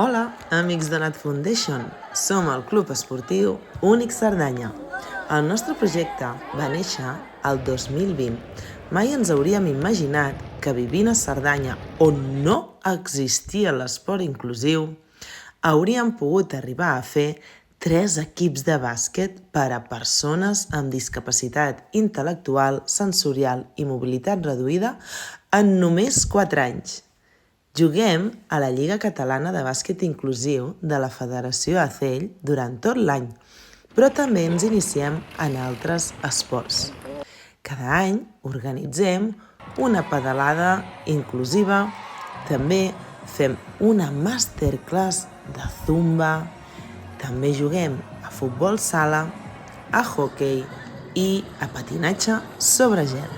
Hola, amics de Nat Foundation. Som el Club Esportiu Únic Cerdanya. El nostre projecte va néixer el 2020. Mai ens hauríem imaginat que vivint a Cerdanya, on no existia l'esport inclusiu, hauríem pogut arribar a fer 3 equips de bàsquet per a persones amb discapacitat intel·lectual, sensorial i mobilitat reduïda en només 4 anys. Juguem a la Lliga Catalana de Bàsquet Inclusiu de la Federació ACEL durant tot l'any, però també ens iniciem en altres esports. Cada any organitzem una pedalada inclusiva, també fem una masterclass de zumba, també juguem a futbol sala, a hoquei i a patinatge sobre gel.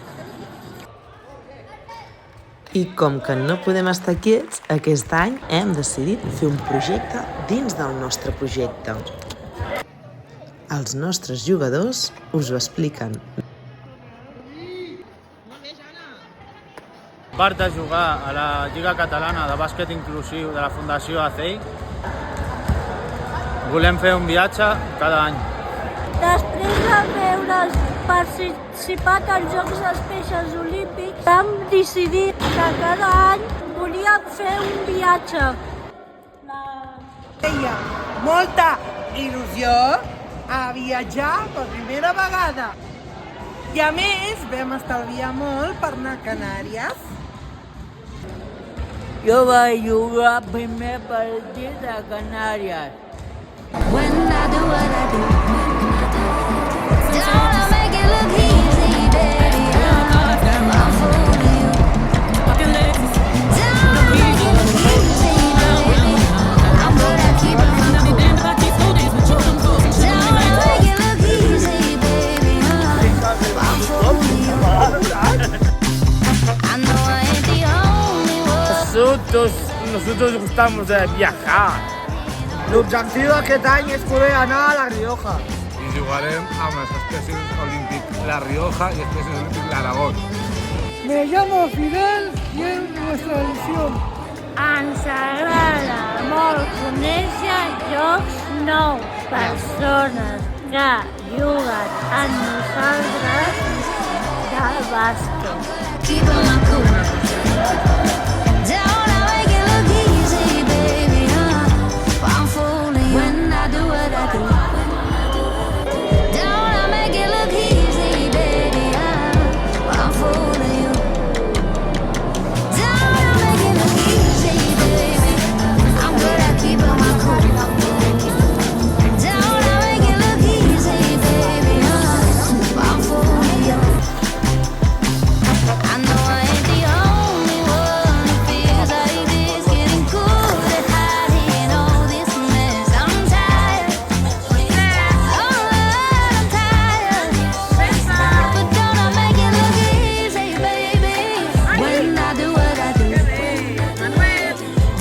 I com que no podem estar quiets, aquest any hem decidit fer un projecte dins del nostre projecte. Els nostres jugadors us ho expliquen. A part de jugar a la Lliga Catalana de Bàsquet Inclusiu de la Fundació ACEI, volem fer un viatge cada any. Després de veure's participat als Jocs dels Peixos Olímpics, vam decidir que cada any volíem fer un viatge. Feia molta il·lusió a viatjar per primera vegada. I a més vam estalviar molt per anar a Canàries. Jo vaig jugar el primer partit a Canàries. When I do what I do, don't wanna make it look easy, baby. I'm fooling you. Don't wanna make it look easy, baby. I'm good at keeping my cool. Don't wanna make it look easy, baby. I'm fooling you. I know I ain't the only one. Nosotros gustamos de viajar. L'objectiu d'aquest any és poder anar a La Rioja. I jugarem amb els Espècies Olímpics La Rioja i Espècies Olímpics l'Aragón. Me llamo Fidel y es nuestra edición. Ens agrada molt conèixer llocs nous, persones que juguen amb nosaltres de bàsquet. Keeping my cool. Don't wanna make it look easy, baby. I'm fooling you. When I do what I do. Don't wanna make it look easy, baby. I'm fooling you. Don't wanna make it look easy, baby. I'm good at keeping my cool. Don't wanna make it look easy, baby. I'm fooling you. I know I ain't the only one who feels like this, getting good at hiding all this mess. I'm tired. Oh, I'm tired. But don't I make it look easy, baby? When I do what I do.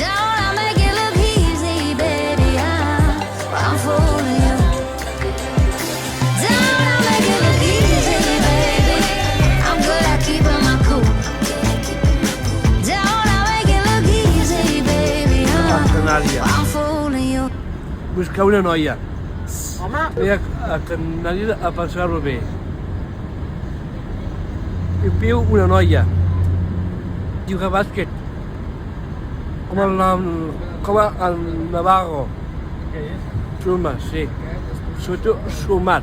Don't I make it look easy, baby? I'm fooling you. Don't I make it look easy, baby? I'm good at keeping my cool. Don't I make it look easy, baby? Canàries. Ah. I'm fooling you. Buscar una noia. Home, Ve a Canàries a passar-ho bé. I viu una noia. Juga a bàsquet. Com el Navarro. Sumar, sí. Sobretot Sumar.